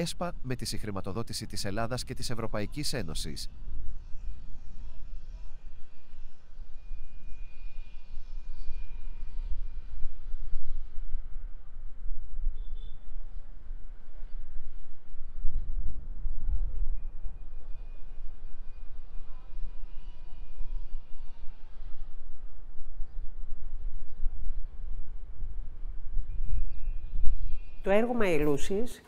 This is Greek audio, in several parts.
ΕΣΠΑ με τη συγχρηματοδότηση της Ελλάδας και της Ευρωπαϊκής Ένωσης. Το έργο Μαηλούσης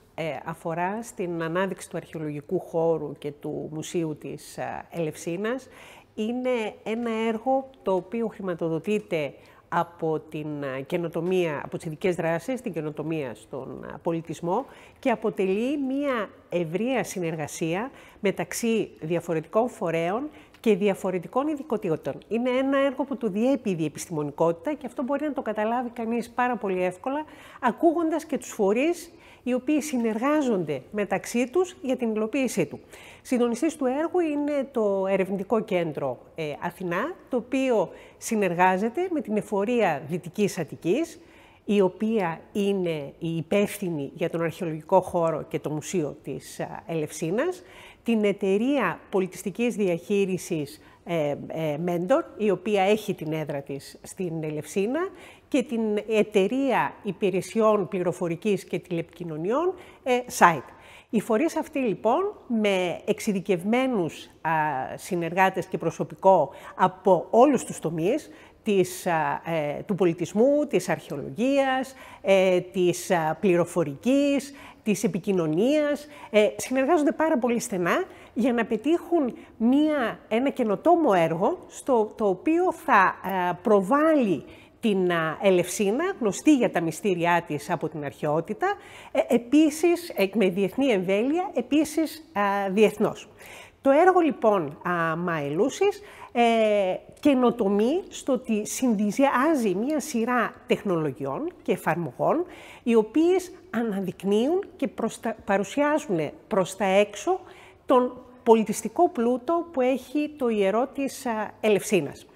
αφορά στην ανάδειξη του αρχαιολογικού χώρου και του Μουσείου της Ελευσίνας. Είναι ένα έργο το οποίο χρηματοδοτείται από την καινοτομία, από τις ειδικές δράσεις, την καινοτομία στον πολιτισμό και αποτελεί μια ευρεία συνεργασία μεταξύ διαφορετικών φορέων και διαφορετικών ειδικοτήτων. Είναι ένα έργο που του διέπει η διεπιστημονικότητα και αυτό μπορεί να το καταλάβει κανείς πάρα πολύ εύκολα, ακούγοντας και τους φορείς οι οποίοι συνεργάζονται μεταξύ τους για την υλοποίησή του. Συντονιστής του έργου είναι το Ερευνητικό Κέντρο Αθηνά, το οποίο συνεργάζεται με την Εφορία Δυτικής Αττικής, η οποία είναι η υπεύθυνη για τον αρχαιολογικό χώρο και το Μουσείο της Ελευσίνας, την Εταιρεία Πολιτιστικής Διαχείρισης Mentor, η οποία έχει την έδρα της στην Ελευσίνα, και την Εταιρεία Υπηρεσιών Πληροφορικής και Τηλεπικοινωνιών Site. Οι φορείς αυτοί λοιπόν με εξειδικευμένους συνεργάτες και προσωπικό από όλους τους τομείς του πολιτισμού, της αρχαιολογίας, της πληροφορικής, της επικοινωνίας, συνεργάζονται πάρα πολύ στενά για να πετύχουν ένα καινοτόμο έργο το οποίο θα προβάλλει την Ελευσίνα, γνωστή για τα μυστήριά της από την αρχαιότητα, επίσης με διεθνή εμβέλεια, επίσης διεθνώς. Το έργο λοιπόν Μαηλούσης καινοτομεί στο ότι συνδυάζει μία σειρά τεχνολογιών και εφαρμογών, οι οποίες αναδεικνύουν και παρουσιάζουν προς τα έξω τον πολιτιστικό πλούτο που έχει το ιερό της Ελευσίνας.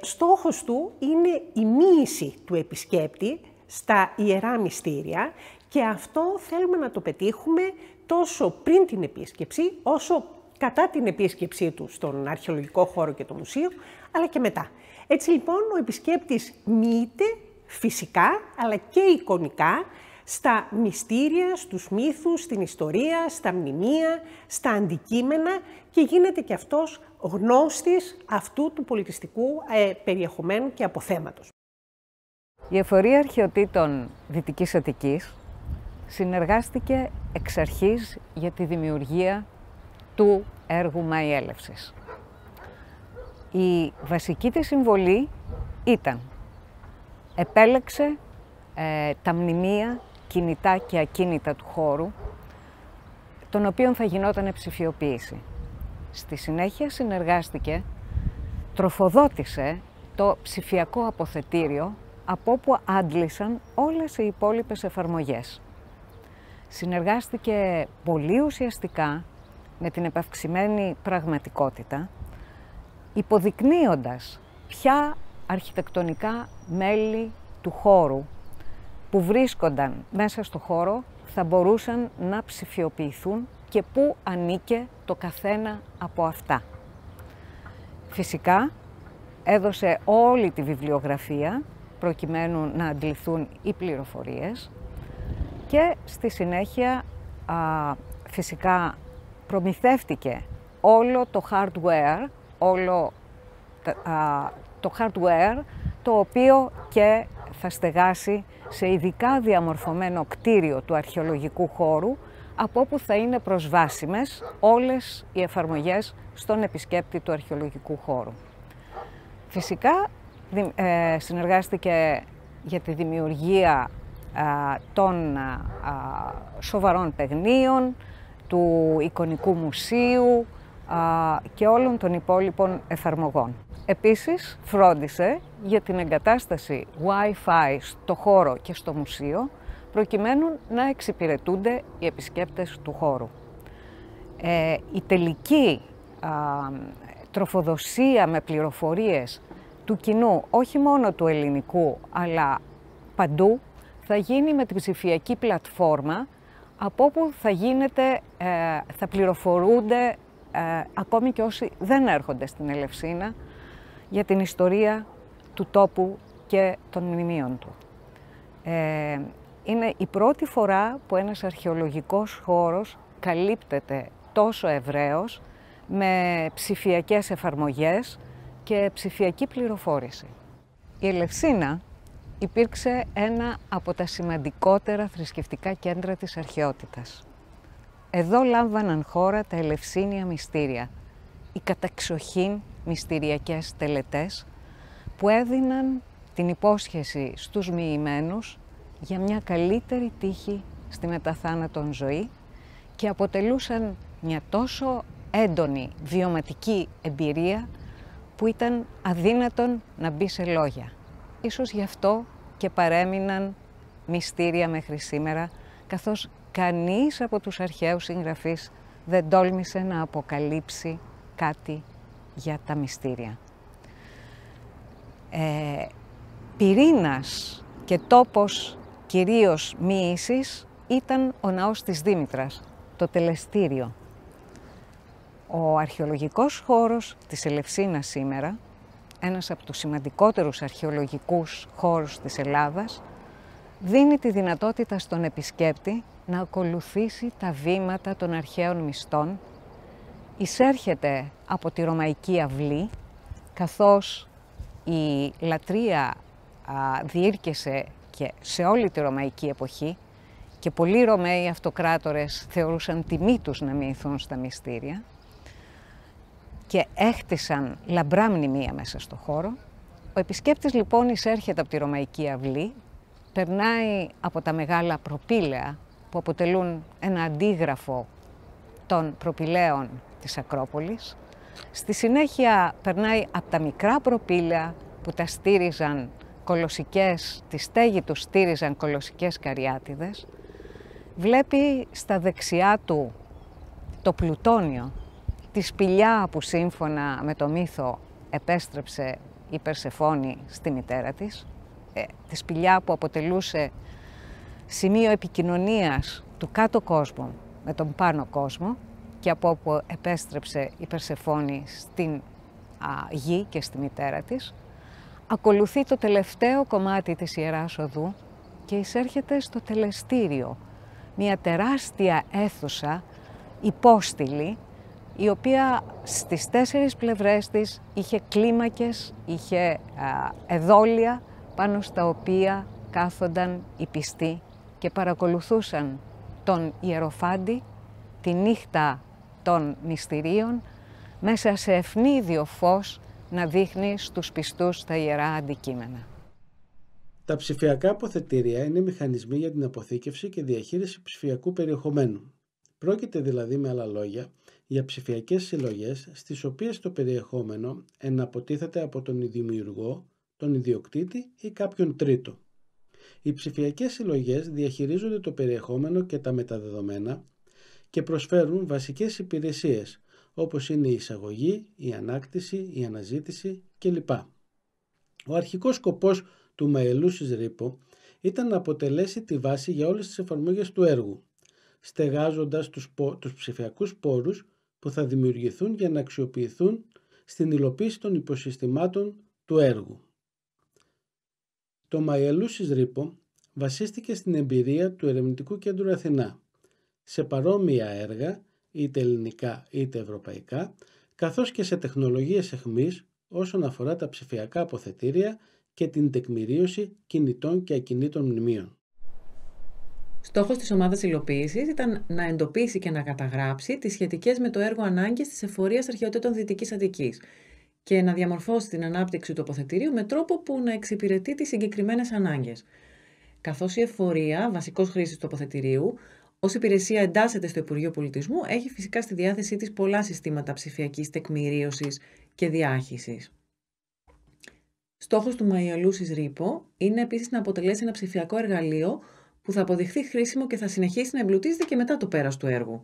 Στόχος του είναι η μοίηση του επισκέπτη στα ιερά μυστήρια και αυτό θέλουμε να το πετύχουμε τόσο πριν την επίσκεψη, όσο κατά την επίσκεψή του στον αρχαιολογικό χώρο και το μουσείο, αλλά και μετά. Έτσι λοιπόν ο επισκέπτης μοιείται φυσικά, αλλά και εικονικά, στα μυστήρια, στους μύθους, στην ιστορία, στα μνημεία, στα αντικείμενα και γίνεται και αυτός γνώστης αυτού του πολιτιστικού περιεχομένου και αποθέματος. Η Εφορία Αρχαιοτήτων Δυτικής Αττικής συνεργάστηκε εξ αρχής για τη δημιουργία του έργου Μαηλούσης. Η βασική της συμβολή ήταν επέλεξε τα μνημεία κινητά και ακίνητα του χώρου, των οποίων θα γινόταν ψηφιοποίηση. Στη συνέχεια συνεργάστηκε, τροφοδότησε το ψηφιακό αποθετήριο από όπου άντλησαν όλες οι υπόλοιπες εφαρμογές. Συνεργάστηκε πολύ ουσιαστικά με την επαυξημένη πραγματικότητα, υποδεικνύοντας ποια αρχιτεκτονικά μέλη του χώρου που βρίσκονταν μέσα στο χώρο θα μπορούσαν να ψηφιοποιηθούν και πού ανήκε το καθένα από αυτά. Φυσικά έδωσε όλη τη βιβλιογραφία προκειμένου να αντληθούν οι πληροφορίες και στη συνέχεια φυσικά προμηθεύτηκε όλο το hardware, το οποίο και θα στεγάσει σε ειδικά διαμορφωμένο κτίριο του αρχαιολογικού χώρου, από όπου θα είναι προσβάσιμες όλες οι εφαρμογές στον επισκέπτη του αρχαιολογικού χώρου. Φυσικά συνεργάστηκε για τη δημιουργία των σοβαρών παιγνίων, του εικονικού μουσείου και όλων των υπόλοιπων εφαρμογών. Επίσης, φρόντισε για την εγκατάσταση Wi-Fi στο χώρο και στο μουσείο, προκειμένου να εξυπηρετούνται οι επισκέπτες του χώρου. Η τελική τροφοδοσία με πληροφορίες του κοινού, όχι μόνο του ελληνικού, αλλά παντού, θα γίνει με την ψηφιακή πλατφόρμα από όπου θα πληροφορούνται ακόμη και όσοι δεν έρχονται στην Ελευσίνα για την ιστορία του τόπου και των μνημείων του. Είναι η πρώτη φορά που ένας αρχαιολογικός χώρος καλύπτεται τόσο ευρέως με ψηφιακές εφαρμογές και ψηφιακή πληροφόρηση. Η Ελευσίνα υπήρξε ένα από τα σημαντικότερα θρησκευτικά κέντρα της αρχαιότητας. Εδώ λάμβαναν χώρα τα Ελευσίνια μυστήρια, οι καταξοχήν μυστηριακές τελετές που έδιναν την υπόσχεση στους μοιημένους για μια καλύτερη τύχη στη μεταθάνατον ζωή και αποτελούσαν μια τόσο έντονη βιωματική εμπειρία που ήταν αδύνατον να μπει σε λόγια. Ίσως γι' αυτό και παρέμειναν μυστήρια μέχρι σήμερα, καθώς κανείς από τους αρχαίους συγγραφείς δεν τόλμησε να αποκαλύψει κάτι για τα μυστήρια. Πυρήνας και τόπος κυρίως μοίησης ήταν ο ναός της Δήμητρας, το τελεστήριο. Ο αρχαιολογικός χώρος της Ελευσίνας σήμερα, ένας από τους σημαντικότερους αρχαιολογικούς χώρους της Ελλάδας, δίνει τη δυνατότητα στον επισκέπτη να ακολουθήσει τα βήματα των αρχαίων μυστών, εισέρχεται από τη Ρωμαϊκή αυλή, καθώς η λατρεία διήρκεσε και σε όλη τη Ρωμαϊκή εποχή και πολλοί Ρωμαίοι αυτοκράτορες θεωρούσαν τιμή τους να μοιηθούν στα μυστήρια και έχτισαν λαμπρά μνημεία μέσα στο χώρο. Ο επισκέπτης λοιπόν εισέρχεται από τη Ρωμαϊκή αυλή, περνάει από τα μεγάλα προπήλαια που αποτελούν ένα αντίγραφο των προπηλαίων της Ακρόπολης. Στη συνέχεια περνάει από τα μικρά προπήλαια που τα στήριζαν κολοσσικές, τη στέγη τους στήριζαν κολοσσικές καριάτιδες. Βλέπει στα δεξιά του το πλουτόνιο, τη σπηλιά που σύμφωνα με το μύθο επέστρεψε η Περσεφόνη στη μητέρα της, τη σπηλιά που αποτελούσε σημείο επικοινωνίας του κάτω κόσμου με τον πάνω κόσμο και από όπου επέστρεψε η Περσεφόνη στην γη και στη μητέρα της. Ακολουθεί το τελευταίο κομμάτι της Ιεράς Οδού και εισέρχεται στο τελεστήριο, μια τεράστια αίθουσα υπόστηλη, η οποία στις 4 πλευρές της είχε κλίμακες, είχε εδόλια πάνω στα οποία κάθονταν οι πιστοί και παρακολουθούσαν τον ιεροφάντη τη νύχτα των μυστηρίων μέσα σε ευνίδιο φως να δείχνει στους πιστούς τα ιερά αντικείμενα. Τα ψηφιακά αποθετήρια είναι μηχανισμοί για την αποθήκευση και διαχείριση ψηφιακού περιεχομένου. Πρόκειται δηλαδή με άλλα λόγια για ψηφιακές συλλογές στις οποίες το περιεχόμενο εναποτίθεται από τον δημιουργό, τον ιδιοκτήτη ή κάποιον τρίτο. Οι ψηφιακές συλλογές διαχειρίζονται το περιεχόμενο και τα μεταδεδομένα και προσφέρουν βασικές υπηρεσίες όπως είναι η εισαγωγή, η ανάκτηση, η αναζήτηση κλπ. Ο αρχικός σκοπός του Μαελούσης Ρίπο ήταν να αποτελέσει τη βάση για όλες τις εφαρμογές του έργου, στεγάζοντας τους ψηφιακούς πόρους που θα δημιουργηθούν για να αξιοποιηθούν στην υλοποίηση των υποσυστημάτων του έργου. Το Μαελούσης Ρίπο βασίστηκε στην εμπειρία του Ερευνητικού Κέντρου Αθηνά, σε παρόμοια έργα, είτε ελληνικά είτε ευρωπαϊκά, καθώς και σε τεχνολογίες εχμής όσον αφορά τα ψηφιακά αποθετήρια και την τεκμηρίωση κινητών και ακινήτων μνημείων. Στόχος της ομάδας υλοποίησης ήταν να εντοπίσει και να καταγράψει τις σχετικές με το έργο ανάγκες της εφορίας αρχαιοτήτων Δυτικής Αττικής και να διαμορφώσει την ανάπτυξη του αποθετηρίου με τρόπο που να εξυπηρετεί τις συγκεκριμένες ανάγκες. Καθώς η εφορία, βασικός χρήστης του αποθετηρίου, ως υπηρεσία εντάσσεται στο Υπουργείο Πολιτισμού, έχει φυσικά στη διάθεσή της πολλά συστήματα ψηφιακής τεκμηρίωσης και διάχυσης. Στόχος του Μαελούσης Ρίπο είναι επίσης να αποτελέσει ένα ψηφιακό εργαλείο που θα αποδειχθεί χρήσιμο και θα συνεχίσει να εμπλουτίζεται και μετά το πέρας του έργου.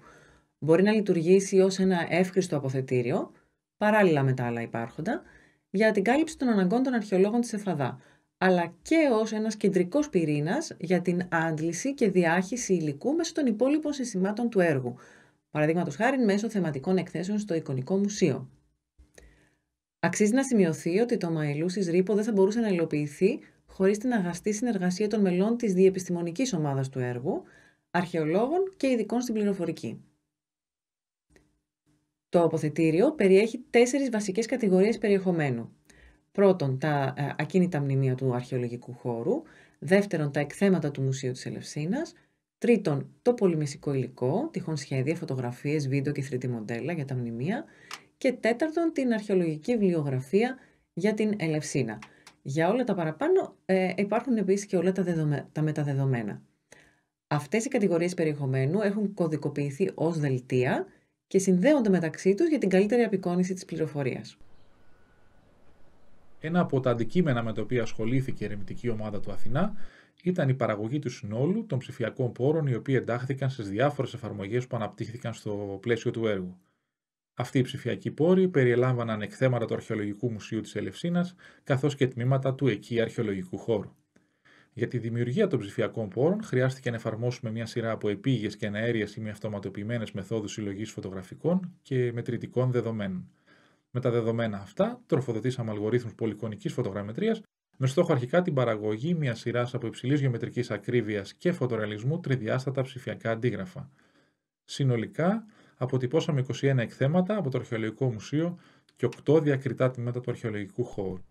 Μπορεί να λειτουργήσει ως ένα εύχριστο αποθετήριο, παράλληλα με τα άλλα υπάρχοντα, για την κάλυψη των αναγκών των αρχαιολόγων της ΕΦΑΔΑ, αλλά και ως ένας κεντρικός πυρήνας για την άντληση και διάχυση υλικού μέσω των υπόλοιπων συστημάτων του έργου, παραδείγματος χάριν μέσω θεματικών εκθέσεων στο Εικονικό Μουσείο. Αξίζει να σημειωθεί ότι το My Lucy's Repo δεν θα μπορούσε να υλοποιηθεί χωρίς την αγαστή συνεργασία των μελών της διεπιστημονικής ομάδας του έργου, αρχαιολόγων και ειδικών στην πληροφορική. Το αποθετήριο περιέχει 4 βασικές κατηγορίες περιεχομένου. Πρώτον, τα ακίνητα μνημεία του αρχαιολογικού χώρου. Δεύτερον, τα εκθέματα του Μουσείου της Ελευσίνας. Τρίτον, το πολυμεσικό υλικό, τυχόν σχέδια, φωτογραφίες, βίντεο και 3D μοντέλα για τα μνημεία. Και τέταρτον, την αρχαιολογική βιβλιογραφία για την Ελευσίνα. Για όλα τα παραπάνω υπάρχουν επίσης και όλα τα μεταδεδομένα. Αυτές οι κατηγορίες περιεχομένου έχουν κωδικοποιηθεί ως δελτία και συνδέονται μεταξύ τους για την καλύτερη απεικόνιση της πληροφορίας. Ένα από τα αντικείμενα με τα οποία ασχολήθηκε η ερευνητική ομάδα του Αθηνά ήταν η παραγωγή του συνόλου των ψηφιακών πόρων, οι οποίοι εντάχθηκαν στις διάφορες εφαρμογές που αναπτύχθηκαν στο πλαίσιο του έργου. Αυτοί οι ψηφιακοί πόροι περιελάμβαναν εκθέματα του Αρχαιολογικού Μουσείου της Ελευσίνας, καθώς και τμήματα του εκεί αρχαιολογικού χώρου. Για τη δημιουργία των ψηφιακών πόρων χρειάστηκε να εφαρμόσουμε μια σειρά από επίγειες και αναέριες ή μη αυτοματοποιημένες μεθόδους συλλογής φωτογραφικών και μετρητικών δεδομένων. Με τα δεδομένα αυτά, τροφοδοτήσαμε αλγορίθμους πολυκονικής φωτογραμμετρίας με στόχο αρχικά την παραγωγή μιας σειράς από υψηλής γεωμετρικής ακρίβειας και φωτορεαλισμού τριδιάστατα ψηφιακά αντίγραφα. Συνολικά, αποτυπώσαμε 21 εκθέματα από το Αρχαιολογικό Μουσείο και 8 διακριτά τμήματα του αρχαιολογικού χώρου.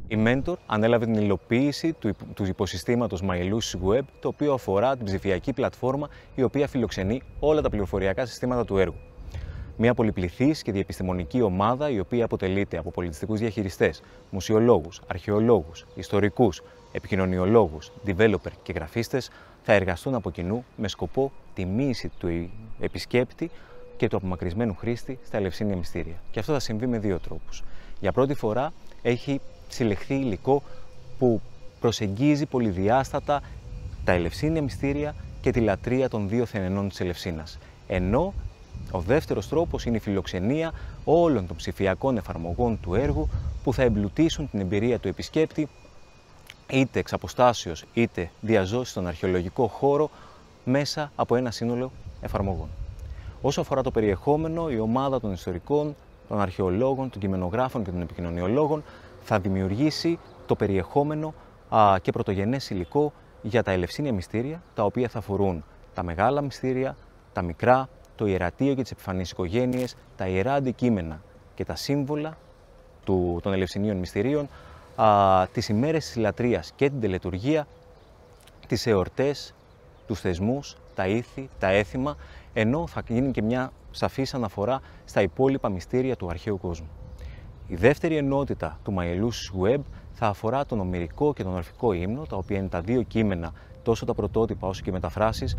Η Mentor ανέλαβε την υλοποίηση του υποσυστήματος My Lucy's Web, το οποίο αφορά την ψηφιακή πλατφόρμα η οποία φιλοξενεί όλα τα πληροφοριακά συστήματα του έργου. Μια πολυπληθής και διεπιστημονική ομάδα η οποία αποτελείται από πολιτιστικούς διαχειριστές, μουσιολόγους, αρχαιολόγους, ιστορικούς, επικοινωνιολόγους, developer και γραφίστες θα εργαστούν από κοινού με σκοπό τη μοίηση του επισκέπτη και του απομακρυσμένου χρήστη στα Ελευσίνια μυστήρια. Και αυτό θα συμβεί με 2 τρόπους. Για πρώτη φορά έχει συλλεχθεί υλικό που προσεγγίζει πολυδιάστατα τα Ελευσίνια μυστήρια και τη λατρεία των 2 θενενών της Ελευσίνας. Ενώ ο δεύτερος τρόπος είναι η φιλοξενία όλων των ψηφιακών εφαρμογών του έργου που θα εμπλουτίσουν την εμπειρία του επισκέπτη είτε εξ αποστάσεως είτε διαζώσει στον αρχαιολογικό χώρο μέσα από ένα σύνολο εφαρμογών. Όσο αφορά το περιεχόμενο, η ομάδα των ιστορικών, των αρχαιολόγων, των κειμενογράφων και των επικοινωνιολόγων θα δημιουργήσει το περιεχόμενο και πρωτογενές υλικό για τα Ελευσίνια μυστήρια, τα οποία θα αφορούν τα μεγάλα μυστήρια, τα μικρά, το ιερατείο και τις επιφανείς οικογένειες, τα ιερά αντικείμενα και τα σύμβολα των Ελευσινίων μυστηρίων, τις ημέρες της λατρείας και την τελετουργία, τις εορτές, τους θεσμούς, τα ήθη, τα έθιμα, ενώ θα γίνει και μια σαφής αναφορά στα υπόλοιπα μυστήρια του αρχαίου κόσμου. Η δεύτερη ενότητα του My Lucy's Web θα αφορά τον ομηρικό και τον ορφικό ύμνο, τα οποία είναι τα 2 κείμενα, τόσο τα πρωτότυπα όσο και οι μεταφράσεις,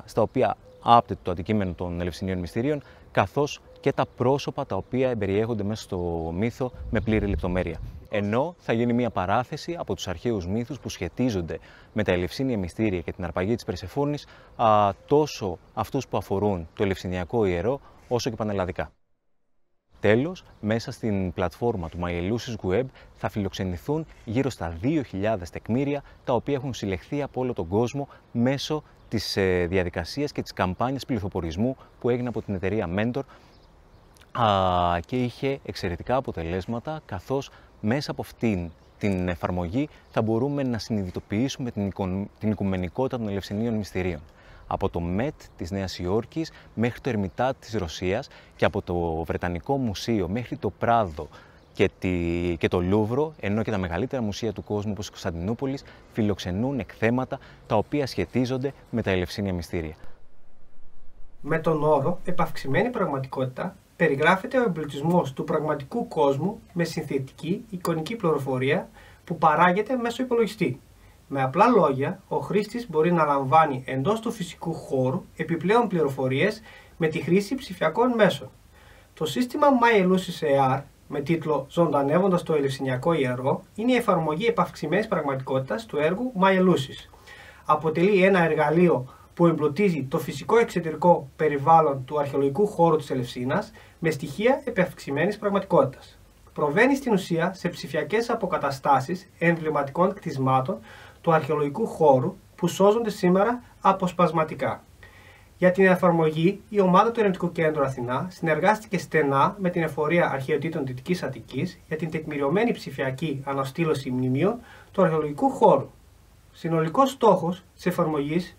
στα οποία άπτεται το αντικείμενο των Ελευσινίων μυστηρίων, καθώς και τα πρόσωπα τα οποία περιέχονται μέσα στο μύθο με πλήρη λεπτομέρεια. Ενώ θα γίνει μια παράθεση από τους αρχαίους μύθους που σχετίζονται με τα Ελευσίνια μυστήρια και την αρπαγή της Περσεφόνης, τόσο αυτούς που αφορούν το Ελευσινιακό ιερό, όσο και πανελλαδικά. Τέλος, μέσα στην πλατφόρμα του My Lucy's Web θα φιλοξενηθούν γύρω στα 2.000 τεκμήρια, τα οποία έχουν συλλεχθεί από όλο τον κόσμο μέσω της διαδικασίας και της καμπάνιας πληθοπορισμού που έγινε από την εταιρεία Mentor και είχε εξαιρετικά αποτελέσματα, καθώς μέσα από αυτήν την εφαρμογή θα μπορούμε να συνειδητοποιήσουμε την οικουμενικότητα των Ελευσινίων μυστηρίων. Από το ΜΕΤ της Νέας Υόρκης μέχρι το Ερμητάτ της Ρωσίας και από το Βρετανικό Μουσείο μέχρι το Πράδο και το Λούβρο, ενώ και τα μεγαλύτερα μουσεία του κόσμου όπως η Κωνσταντινούπολης φιλοξενούν εκθέματα τα οποία σχετίζονται με τα Ελευσίνια μυστήρια. Με τον όρο «επαυξημένη πραγματικότητα» περιγράφεται ο εμπλουτισμός του πραγματικού κόσμου με συνθετική εικονική πληροφορία που παράγεται μέσω υπολογιστή. Με απλά λόγια, ο χρήστης μπορεί να λαμβάνει εντός του φυσικού χώρου επιπλέον πληροφορίες με τη χρήση ψηφιακών μέσων. Το σύστημα My Lucy's AR, με τίτλο «Ζωντανεύοντας το Ελευσινιακό ιερό», είναι η εφαρμογή επαυξημένης πραγματικότητας του έργου My Lucy's. Αποτελεί ένα εργαλείο που εμπλουτίζει το φυσικό εξωτερικό περιβάλλον του αρχαιολογικού χώρου της Ελευσίνας με στοιχεία επαυξημένης πραγματικότητας. προβαίνει στην ουσία σε ψηφιακές αποκαταστάσεις εμβληματικών κτισμάτων του αρχαιολογικού χώρου που σώζονται σήμερα αποσπασματικά. Για την εφαρμογή, η ομάδα του Ερευνητικού Κέντρου Αθηνά συνεργάστηκε στενά με την Εφορία Αρχαιοτήτων Δυτικής Αττικής για την τεκμηριωμένη ψηφιακή αναστήλωση μνημείων του αρχαιολογικού χώρου. Συνολικός στόχος της εφαρμογής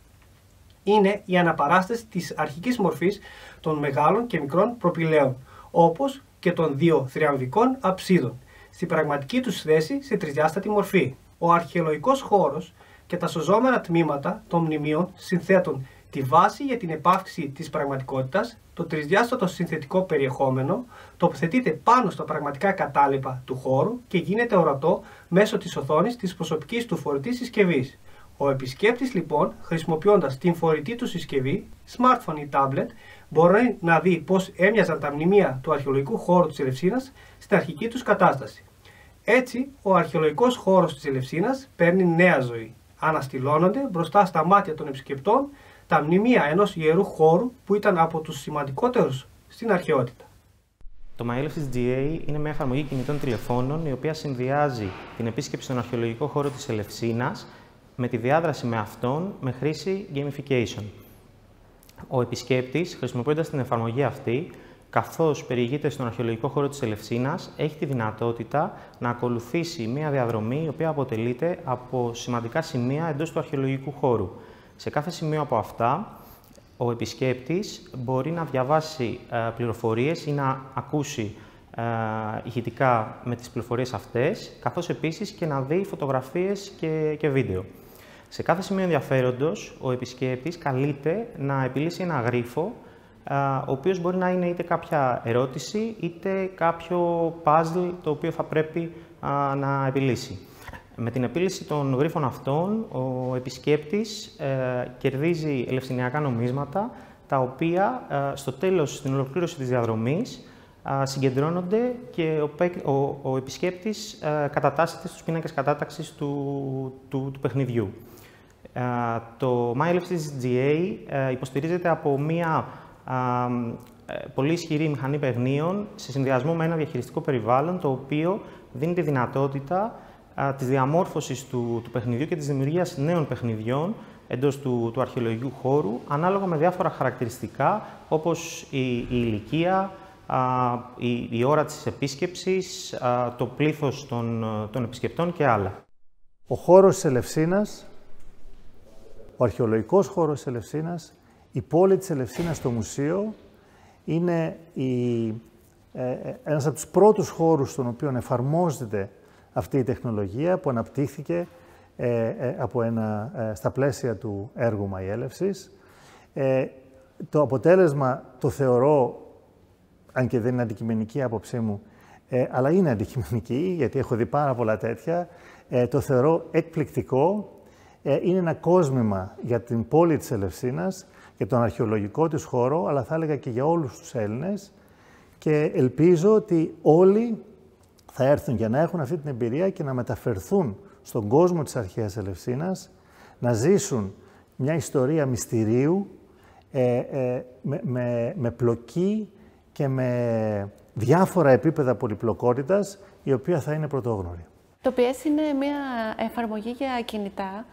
είναι η αναπαράσταση της αρχικής μορφής των μεγάλων και μικρών προπηλαίων, όπως και των δύο θριαμβικών αψίδων, στην πραγματική τους θέση σε τρισδιάστατη μορφή. Ο αρχαιολογικός χώρος και τα σωζόμενα τμήματα των μνημείων συνθέτουν τη βάση για την επάυξη της πραγματικότητας, το τρισδιάστατο συνθετικό περιεχόμενο τοποθετείται πάνω στα πραγματικά κατάλοιπα του χώρου και γίνεται ορατό μέσω της οθόνης της προσωπικής του φορητής συσκευής. Ο επισκέπτης λοιπόν, χρησιμοποιώντας την φορητή του συσκευή, smartphone ή tablet, μπορεί να δει πώς έμοιαζαν τα μνημεία του αρχαιολογικού χώρου της Ελευσίνας στην αρχική τους κατάσταση. Έτσι, ο αρχαιολογικός χώρος της Ελευσίνας παίρνει νέα ζωή. Αναστηλώνονται μπροστά στα μάτια των επισκεπτών τα μνημεία ενός ιερού χώρου που ήταν από τους σημαντικότερους στην αρχαιότητα. Το MyElefsis GA είναι μια εφαρμογή κινητών τηλεφώνων η οποία συνδυάζει την επίσκεψη στον αρχαιολογικό χώρο της Ελευσίνας με τη διάδραση με αυτόν με χρήση gamification. Ο επισκέπτης, χρησιμοποιώντας την εφαρμογή αυτή, καθώς περιηγείται στον αρχαιολογικό χώρο της Ελευσίνας, έχει τη δυνατότητα να ακολουθήσει μια διαδρομή η οποία αποτελείται από σημαντικά σημεία εντός του αρχαιολογικού χώρου. Σε κάθε σημείο από αυτά, ο επισκέπτης μπορεί να διαβάσει πληροφορίες ή να ακούσει ηχητικά με τις πληροφορίες αυτές, καθώς επίσης και να δει φωτογραφίες και βίντεο. Σε κάθε σημείο ενδιαφέροντος, ο επισκέπτης καλείται να επιλύσει ένα γρίφο, ο οποίος μπορεί να είναι είτε κάποια ερώτηση, είτε κάποιο puzzle το οποίο θα πρέπει να επιλύσει. Με την επίλυση των γρίφων αυτών, ο επισκέπτης κερδίζει ελευσινιακά νομίσματα, τα οποία στο τέλος, στην ολοκλήρωση της διαδρομής, συγκεντρώνονται και ο επισκέπτης κατατάσσεται στους πίνακες κατάταξης του παιχνιδιού. Το MyElefsis GA υποστηρίζεται από μία πολύ ισχυρή μηχανή παιχνίων σε συνδυασμό με ένα διαχειριστικό περιβάλλον, το οποίο δίνει τη δυνατότητα της διαμόρφωσης του παιχνιδιού και της δημιουργίας νέων παιχνιδιών εντός του αρχαιολογικού χώρου, ανάλογα με διάφορα χαρακτηριστικά, όπως η ηλικία, η ώρα της επίσκεψης, το πλήθος των επισκεπτών και άλλα. Ο χώρος της Ελευσίνας, ο αρχαιολογικός χώρος της Ελευσίνας, η πόλη της Ελευσίνας στο μουσείο, είναι ένας από τους πρώτους χώρους στον οποίο εφαρμόζεται αυτή η τεχνολογία που αναπτύχθηκε στα πλαίσια του έργου MyElefsis. Το αποτέλεσμα το θεωρώ, αν και δεν είναι αντικειμενική άποψή μου, αλλά είναι αντικειμενική, γιατί έχω δει πάρα πολλά τέτοια, το θεωρώ εκπληκτικό. Είναι ένα κόσμημα για την πόλη της Ελευσίνας, για τον αρχαιολογικό της χώρο, αλλά θα έλεγα και για όλους τους Έλληνες, και ελπίζω ότι όλοι θα έρθουν για να έχουν αυτή την εμπειρία και να μεταφερθούν στον κόσμο της αρχαίας Ελευσίνας, να ζήσουν μια ιστορία μυστηρίου με πλοκή και με διάφορα επίπεδα πολυπλοκότητας, η οποία θα είναι πρωτόγνωρη. Το PS είναι μια εφαρμογή για κινητά.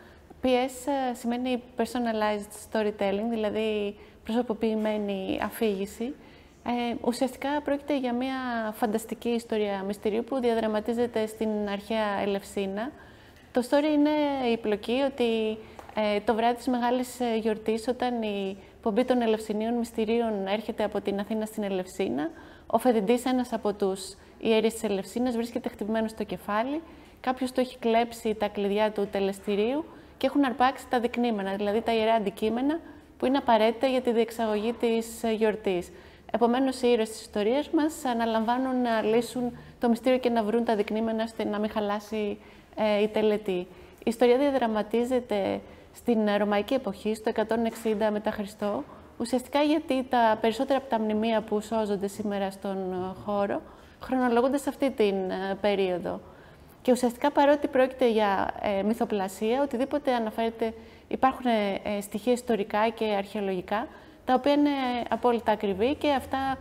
PS σημαίνει personalized storytelling, δηλαδή προσωποποιημένη αφήγηση. Ουσιαστικά πρόκειται για μια φανταστική ιστορία μυστηρίου που διαδραματίζεται στην αρχαία Ελευσίνα. Το story είναι η πλοκή ότι το βράδυ της μεγάλης γιορτής, όταν η πομπή των Ελευσινίων μυστηρίων έρχεται από την Αθήνα στην Ελευσίνα, ο φοιτητής, ένας από τους ιερείς της Ελευσίνας, βρίσκεται χτυπημένος στο κεφάλι, κάποιος του έχει κλέψει τα κλειδιά του τελεστηρίου και έχουν αρπάξει τα δεικνύμενα, δηλαδή τα ιερά αντικείμενα που είναι απαραίτητα για τη διεξαγωγή της γιορτής. Επομένως, οι ήρωες της ιστορίας μας αναλαμβάνουν να λύσουν το μυστήριο και να βρουν τα δεικνύμενα ώστε να μην χαλάσει η τελετή. Η ιστορία διαδραματίζεται στην ρωμαϊκή εποχή, στο 160 μετά Χριστό, ουσιαστικά γιατί τα περισσότερα από τα μνημεία που σώζονται σήμερα στον χώρο χρονολογούνται σε αυτή την περίοδο. Και ουσιαστικά, παρότι πρόκειται για μυθοπλασία, οτιδήποτε αναφέρεται, υπάρχουν στοιχεία ιστορικά και αρχαιολογικά, τα οποία είναι απόλυτα ακριβή και αυτά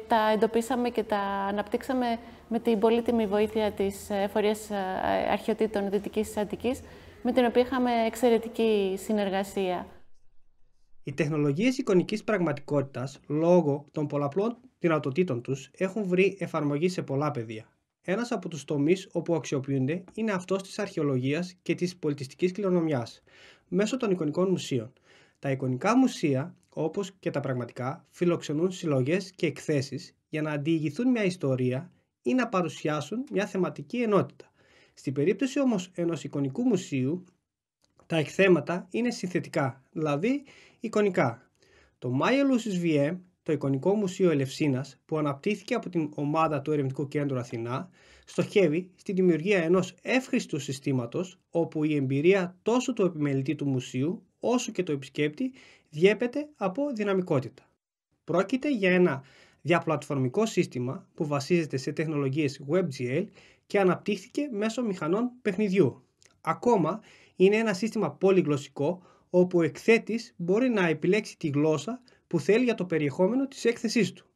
τα εντοπίσαμε και τα αναπτύξαμε με την πολύτιμη βοήθεια της Εφορίας Αρχαιοτήτων Δυτικής Αττικής, με την οποία είχαμε εξαιρετική συνεργασία. Οι τεχνολογίες εικονικής πραγματικότητας, λόγω των πολλαπλών δυνατοτήτων τους, έχουν βρει εφαρμογή σε πολλά πεδία. Ένας από τους τομείς όπου αξιοποιούνται είναι αυτός της αρχαιολογίας και της πολιτιστικής κληρονομιάς, μέσω των εικονικών μουσείων. Τα εικονικά μουσεία, όπως και τα πραγματικά, φιλοξενούν συλλογές και εκθέσεις για να αντιηγηθούν μια ιστορία ή να παρουσιάσουν μια θεματική ενότητα. Στην περίπτωση όμως ενός εικονικού μουσείου, τα εκθέματα είναι συνθετικά, δηλαδή εικονικά. Το Maya Lucis VM, το εικονικό μουσείο Ελευσίνας, που αναπτύχθηκε από την ομάδα του Ερευνητικού Κέντρου Αθηνά, στοχεύει στη δημιουργία ενός εύχρηστου συστήματος, όπου η εμπειρία τόσο του επιμελητή του μουσείου, όσο και του επισκέπτη, διέπεται από δυναμικότητα. Πρόκειται για ένα διαπλατφορμικό σύστημα που βασίζεται σε τεχνολογίες WebGL και αναπτύχθηκε μέσω μηχανών παιχνιδιού. Ακόμα, είναι ένα σύστημα πολυγλωσσικό, όπου ο εκθέτης μπορεί να επιλέξει τη γλώσσα που θέλει για το περιεχόμενο της έκθεσής του.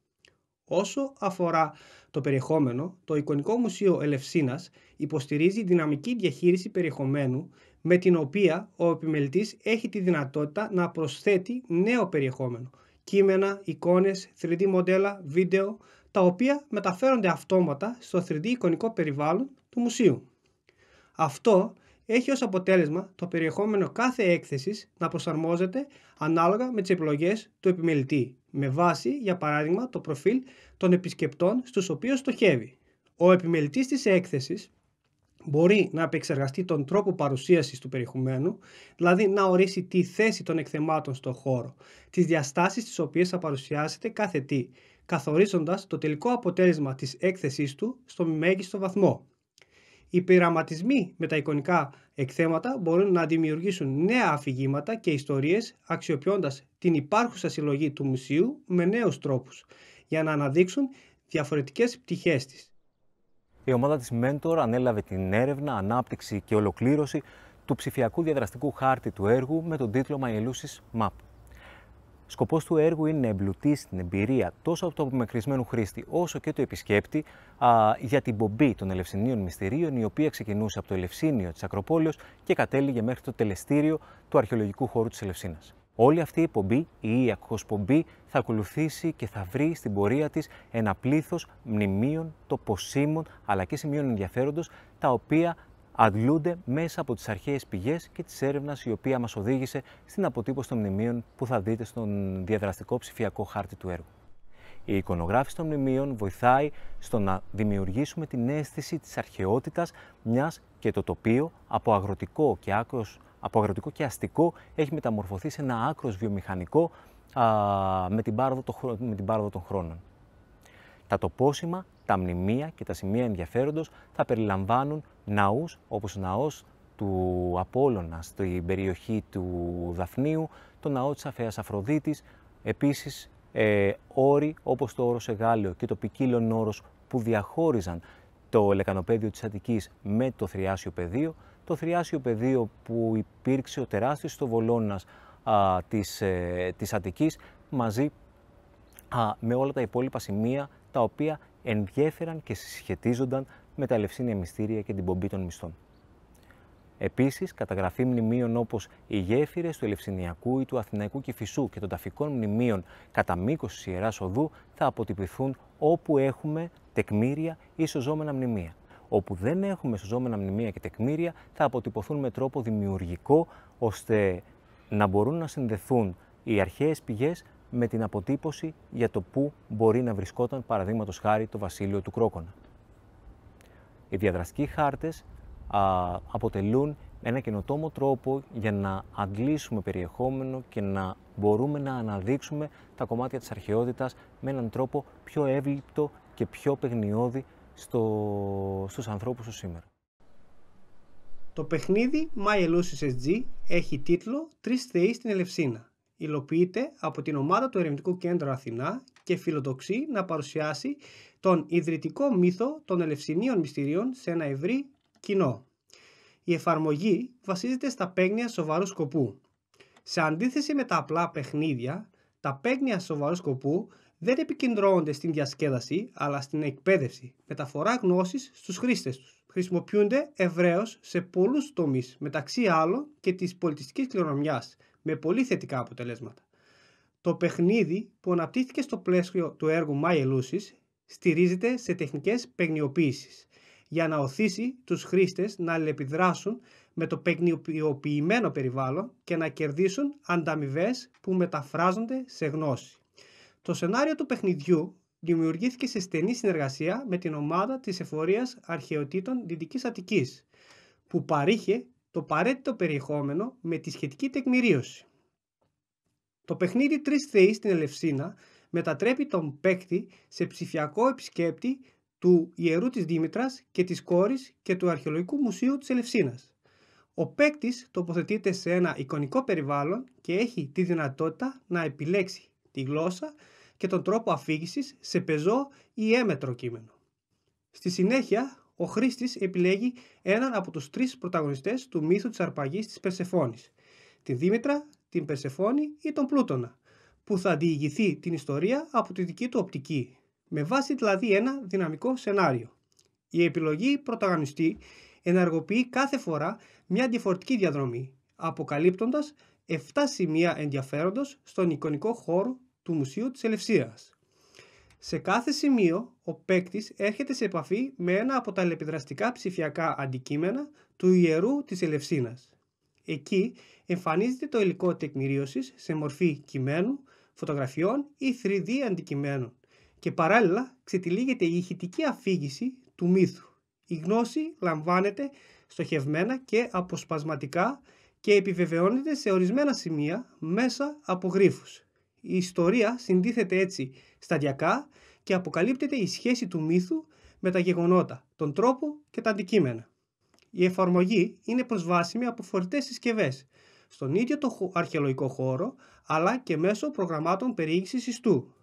Όσο αφορά το περιεχόμενο, το Εικονικό Μουσείο Ελευσίνας υποστηρίζει δυναμική διαχείριση περιεχομένου, με την οποία ο επιμελητής έχει τη δυνατότητα να προσθέτει νέο περιεχόμενο, κείμενα, εικόνες, 3D μοντέλα, βίντεο, τα οποία μεταφέρονται αυτόματα στο 3D εικονικό περιβάλλον του μουσείου. Αυτό έχει ως αποτέλεσμα το περιεχόμενο κάθε έκθεσης να προσαρμόζεται ανάλογα με τις επιλογές του επιμελητή, με βάση, για παράδειγμα, το προφίλ των επισκεπτών στους οποίους στοχεύει. Ο επιμελητής της έκθεσης μπορεί να επεξεργαστεί τον τρόπο παρουσίασης του περιεχομένου, δηλαδή να ορίσει τη θέση των εκθεμάτων στον χώρο, τις διαστάσεις τις οποίες θα παρουσιάσετε κάθε τι, καθορίζοντας το τελικό αποτέλεσμα της έκθεσής του στο μέγιστο βαθμό. Οι πειραματισμοί με τα εικονικά εκθέματα μπορούν να δημιουργήσουν νέα αφηγήματα και ιστορίες, αξιοποιώντας την υπάρχουσα συλλογή του μουσείου με νέους τρόπους, για να αναδείξουν διαφορετικές πτυχές της. Η ομάδα της Mentor ανέλαβε την έρευνα, ανάπτυξη και ολοκλήρωση του ψηφιακού διαδραστικού χάρτη του έργου με τον τίτλο Maya Lucis Map. Σκοπός του έργου είναι να εμπλουτίσει την εμπειρία τόσο από το απομακρυσμένου χρήστη όσο και του επισκέπτη για την πομπή των Ελευσινίων μυστηρίων, η οποία ξεκινούσε από το Ελευσίνιο της Ακροπόλεως και κατέληγε μέχρι το τελεστήριο του αρχαιολογικού χώρου της Ελευσίνας. Όλη αυτή η πομπή, η ΙΑΚΟΣ πομπή, θα ακολουθήσει και θα βρει στην πορεία της ένα πλήθος μνημείων, τοποσύμων αλλά και σημείων ενδιαφέροντος, τα οποία αντλούνται μέσα από τις αρχαίες πηγές και της έρευνας η οποία μας οδήγησε στην αποτύπωση των μνημείων που θα δείτε στον διαδραστικό ψηφιακό χάρτη του έργου. Η εικονογράφηση των μνημείων βοηθάει στο να δημιουργήσουμε την αίσθηση της αρχαιότητας, μιας και το τοπίο από αγροτικό και αστικό έχει μεταμορφωθεί σε ένα άκρος βιομηχανικό με την πάροδο των χρόνων. Τα τοπόσημα, τα μνημεία και τα σημεία ενδιαφέροντος θα περιλαμβάνουν ναούς, όπως ο ναός του Απόλλωνα στην περιοχή του Δαφνίου, το ναό της Αφαίας Αφροδίτης, επίσης όροι όπως το όρος Εγάλεο και το ποικίλον όρος που διαχώριζαν το λεκανοπέδιο της Αττικής με το θριάσιο πεδίο, το θριάσιο πεδίο που υπήρξε ο τεράστιος στοβολώνας της Αττικής μαζί με όλα τα υπόλοιπα σημεία τα οποία ενδιέφεραν και συσχετίζονταν με τα Ελευσίνια μυστήρια και την πομπή των μυστών. Επίσης, καταγραφή μνημείων όπως οι γέφυρες του Ελευσινιακού ή του Αθηναϊκού Κηφισού και των ταφικών μνημείων κατά μήκος της Ιεράς Οδού θα αποτυπηθούν όπου έχουμε τεκμήρια ή σωζόμενα μνημεία. Όπου δεν έχουμε σωζόμενα μνημεία και τεκμήρια θα αποτυπωθούν με τρόπο δημιουργικό, ώστε να μπορούν να συνδεθούν οι αρχαίες πηγές με την αποτύπωση για το πού μπορεί να βρισκόταν, παραδείγματος χάρη, το βασίλειο του Κρόκονα. Οι διαδραστικοί χάρτες αποτελούν ένα καινοτόμο τρόπο για να αντλήσουμε περιεχόμενο και να μπορούμε να αναδείξουμε τα κομμάτια της αρχαιότητας με έναν τρόπο πιο εύληπτο και πιο παιγνιώδη στους ανθρώπους του σήμερα. Το παιχνίδι Maya Lucis SG έχει τίτλο «Τρεις θεοί στην Ελευσίνα». Υλοποιείται από την ομάδα του Ερευνητικού Κέντρου Αθηνά και φιλοδοξεί να παρουσιάσει τον ιδρυτικό μύθο των Ελευσινίων μυστηρίων σε ένα ευρύ κοινό. Η εφαρμογή βασίζεται στα παίγνια σοβαρού σκοπού. Σε αντίθεση με τα απλά παιχνίδια, τα παίγνια σοβαρού σκοπού δεν επικεντρώνονται στην διασκέδαση, αλλά στην εκπαίδευση, μεταφορά γνώσης στους χρήστες τους. Χρησιμοποιούνται ευρέως σε πολλούς τομείς, μεταξύ άλλων και της πολιτιστικής κληρονομιάς, με πολύ θετικά αποτελέσματα. Το παιχνίδι που αναπτύχθηκε στο πλαίσιο του έργου My Elusis στηρίζεται σε τεχνικές παιγνιοποίησης για να οθήσει τους χρήστες να αλληλεπιδράσουν με το παιγνιοποιημένο περιβάλλον και να κερδίσουν ανταμοιβές που μεταφράζονται σε γνώση. Το σενάριο του παιχνιδιού δημιουργήθηκε σε στενή συνεργασία με την ομάδα της Εφορίας Αρχαιοτήτων Δυτικής Αττικής, που παρήχε το απαραίτητο περιεχόμενο με τη σχετική τεκμηρίωση. Το παιχνίδι Τρεις Θεοί στην Ελευσίνα μετατρέπει τον παίκτη σε ψηφιακό επισκέπτη του Ιερού της Δήμητρας και της Κόρης και του Αρχαιολογικού Μουσείου της Ελευσίνας. Ο παίκτης τοποθετείται σε ένα εικονικό περιβάλλον και έχει τη δυνατότητα να επιλέξει τη γλώσσα και τον τρόπο αφήγησης σε πεζό ή έμετρο κείμενο. Στη συνέχεια, ο χρήστης επιλέγει έναν από τους 3 πρωταγωνιστές του μύθου της αρπαγής της Περσεφόνης, την Δήμητρα, την Περσεφόνη ή τον Πλούτονα, που θα διηγηθεί την ιστορία από τη δική του οπτική, με βάση δηλαδή ένα δυναμικό σενάριο. Η επιλογή πρωταγωνιστή ενεργοποιεί κάθε φορά μια διαφορετική διαδρομή, αποκαλύπτοντας 7 σημεία ενδιαφέροντος στον εικονικό χώρο του Μουσείου της Ελευσίνας. Σε κάθε σημείο, ο παίκτης έρχεται σε επαφή με ένα από τα αλληλεπιδραστικά ψηφιακά αντικείμενα του Ιερού της Ελευσίνας. Εκεί εμφανίζεται το υλικό τεκμηρίωσης σε μορφή κειμένου, φωτογραφιών ή 3D αντικειμένων και παράλληλα ξετυλίγεται η ηχητική αφήγηση του μύθου. Η γνώση λαμβάνεται στοχευμένα και αποσπασματικά και επιβεβαιώνεται σε ορισμένα σημεία μέσα από γρίφους. Η ιστορία συντίθεται έτσι σταδιακά και αποκαλύπτεται η σχέση του μύθου με τα γεγονότα, τον τρόπο και τα αντικείμενα. Η εφαρμογή είναι προσβάσιμη από φορητές συσκευές, στον ίδιο το αρχαιολογικό χώρο, αλλά και μέσω προγραμμάτων περιήγησης ιστού.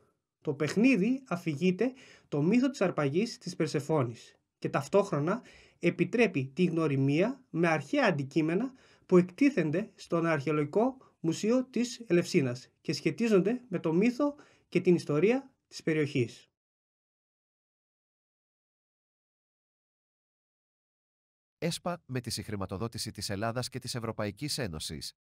Το παιχνίδι αφηγείται το μύθο της αρπαγής της Περσεφόνης και ταυτόχρονα επιτρέπει τη γνωριμία με αρχαία αντικείμενα που εκτίθενται στον Αρχαιολογικό Μουσείο της Ελευσίνας και σχετίζονται με το μύθο και την ιστορία της περιοχής. ΕΣΠΑ με τη συγχρηματοδότηση της Ελλάδας και της Ευρωπαϊκής Ένωσης